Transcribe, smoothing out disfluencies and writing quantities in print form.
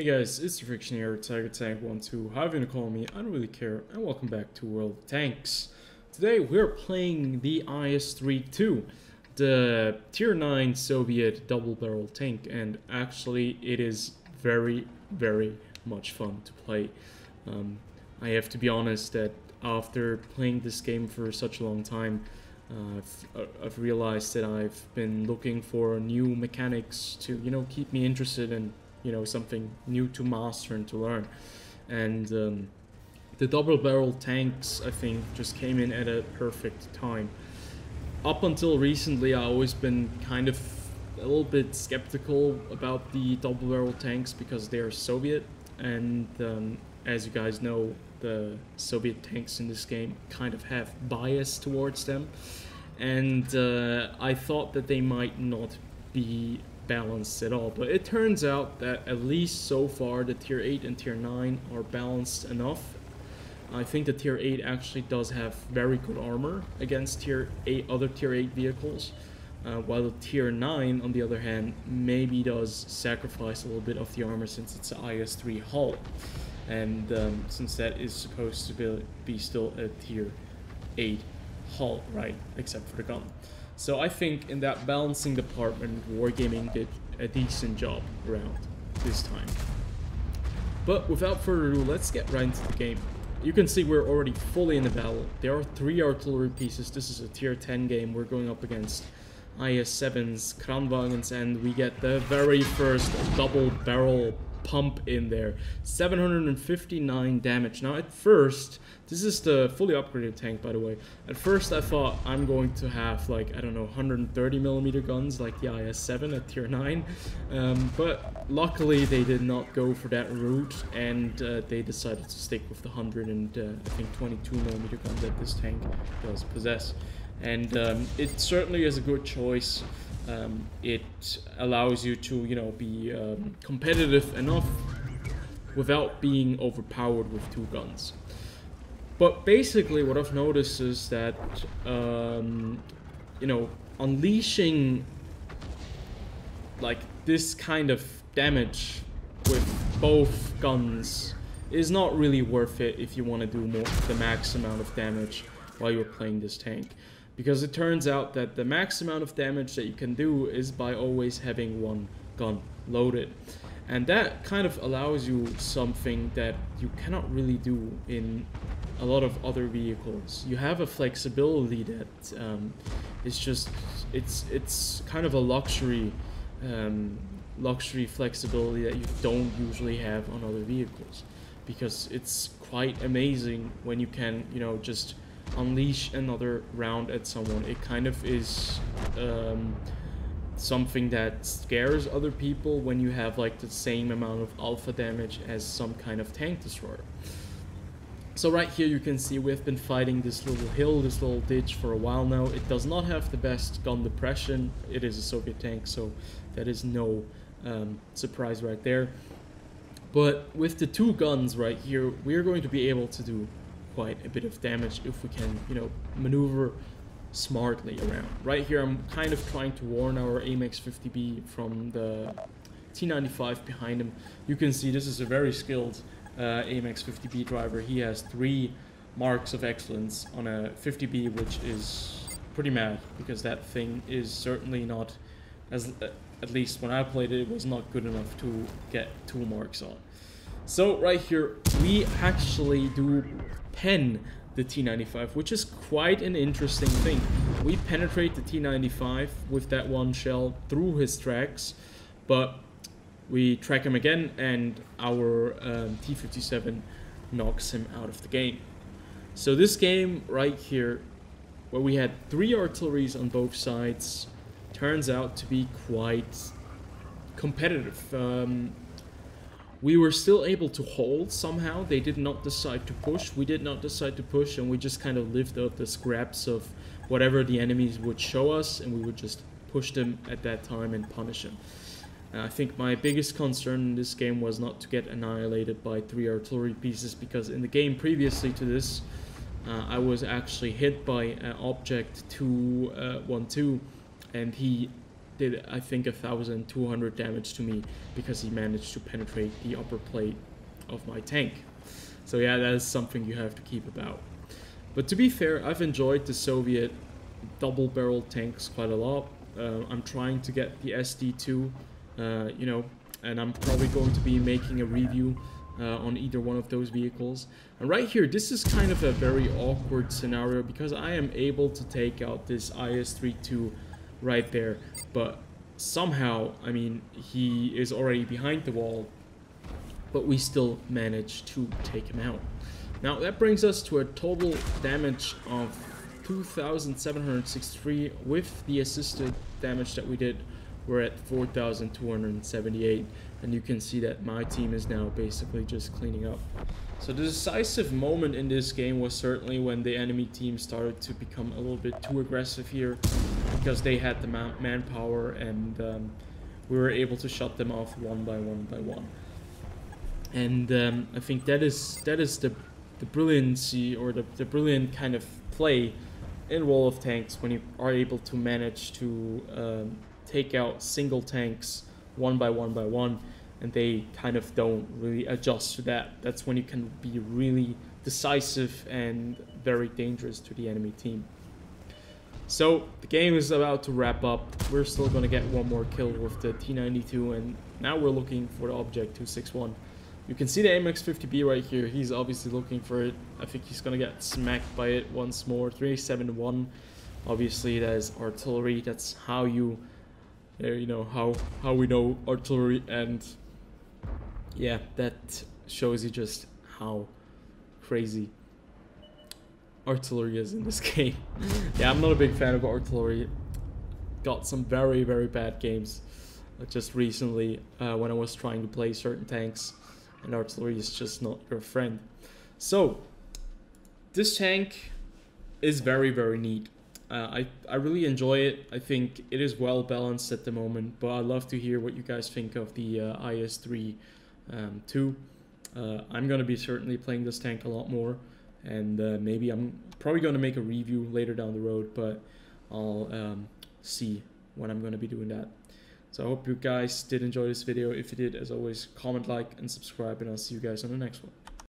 guys, it's the Friction here, Tiger Tank 12, however you want to call me, I don't really care, and welcome back to World of Tanks. Today we're playing the IS-3-2, the Tier 9 Soviet double-barrel tank, and actually it is very, very much fun to play. I have to be honest that after playing this game for such a long time, I've realized that I've been looking for new mechanics to, keep me interested in, something new to master and to learn. And the double-barrel tanks, I think, just came in at a perfect time. Up until recently, I've always been kind of a little bit skeptical about the double-barrel tanks because they are Soviet, and as you guys know, the Soviet tanks in this game kind of have bias towards them, and I thought that they might not be balanced at all, but it turns out that at least so far the Tier 8 and Tier 9 are balanced enough. I think the Tier 8 actually does have very good armor against other Tier 8 vehicles, while the Tier 9 on the other hand maybe does sacrifice a little bit of the armor since it's an IS-3 hull. And since that is supposed to be still a Tier 8 hull, right, except for the gun. So I think in that balancing department, Wargaming did a decent job around this time. But without further ado, let's get right into the game. You can see we're already fully in the battle. There are 3 artillery pieces. This is a Tier 10 game. We're going up against IS-7s, Kranwagens, and we get the very first double barrel pump in there. 759 damage. Now at first, this is the fully upgraded tank, by the way. At first I thought I'm going to have like, I don't know, 130mm guns like the IS-7 at Tier 9. But luckily they did not go for that route, and they decided to stick with the 100 and I think 22mm guns that this tank does possess. And it certainly is a good choice. It allows you to, be competitive enough without being overpowered with 2 guns. But basically what I've noticed is that, unleashing like this kind of damage with both guns is not really worth it if you want to do the max amount of damage while you're playing this tank. Because it turns out that the max amount of damage that you can do is by always having 1 gun loaded. And that kind of allows you something that you cannot really do in a lot of other vehicles. You have a flexibility that it's kind of a luxury flexibility that you don't usually have on other vehicles. Because it's quite amazing when you can, just unleash another round at someone. It kind of is something that scares other people when you have like the same amount of alpha damage as some kind of tank destroyer. So right here you can see we've been fighting this little hill, this little ditch for a while now. It does not have the best gun depression. It is a Soviet tank, so that is no surprise right there. But with the 2 guns right here, we're going to be able to do quite a bit of damage if we can, maneuver smartly around. Right here I'm kind of trying to warn our AMX 50B from the T95 behind him. You can see this is a very skilled AMX 50B driver. He has 3 marks of excellence on a 50B, which is pretty mad because that thing is certainly not, at least when I played it, it was not good enough to get 2 marks on. So right here we actually do pen the T95, which is quite an interesting thing. We penetrate the T95 with that 1 shell through his tracks, but we track him again and our T57 knocks him out of the game. So this game right here, where we had 3 artilleries on both sides, turns out to be quite competitive. We were still able to hold somehow. They did not decide to push. We did not decide to push, and we just kind of lived out the scraps of whatever the enemies would show us, and we would just push them at that time and punish them. I think my biggest concern in this game was not to get annihilated by 3 artillery pieces, because in the game previously to this, I was actually hit by Object 212, and he did, I think, 1,200 damage to me because he managed to penetrate the upper plate of my tank. So yeah, that is something you have to keep about. But to be fair, I've enjoyed the Soviet double-barrel tanks quite a lot. I'm trying to get the SD2, you know, and I'm probably going to be making a review on either one of those vehicles. And right here, this is kind of a very awkward scenario because I am able to take out this IS-32 right there, but somehow, I mean, he is already behind the wall, but we still managed to take him out. Now that brings us to a total damage of 2,763. With the assisted damage that we did, we're at 4,278, and you can see that my team is now basically just cleaning up. So the decisive moment in this game was certainly when the enemy team started to become a little bit too aggressive here, because they had the manpower, and we were able to shut them off one by one. And I think that is the brilliancy, or the brilliant kind of play in World of Tanks, when you are able to manage to take out single tanks one by one, and they kind of don't really adjust to that. That's when you can be really decisive and very dangerous to the enemy team. So the game is about to wrap up. We're still going to get one more kill with the T92, and now we're looking for the Object 261. You can see the MX-50B right here. He's obviously looking for it. I think he's going to get smacked by it once more. 371. Obviously, that is artillery. That's how you know, how we know artillery. And yeah, that shows you just how crazy artillery is in this game. Yeah, I'm not a big fan of artillery. Got some very, very bad games just recently when I was trying to play certain tanks, and artillery is just not your friend. So this tank is very, very neat. I really enjoy it. I think it is well balanced at the moment, but I'd love to hear what you guys think of the IS-3 2. I'm going to be certainly playing this tank a lot more, and maybe I'm probably going to make a review later down the road, but I'll see when I'm going to be doing that. So I hope you guys did enjoy this video. If you did, as always, comment, like, and subscribe, and I'll see you guys on the next one.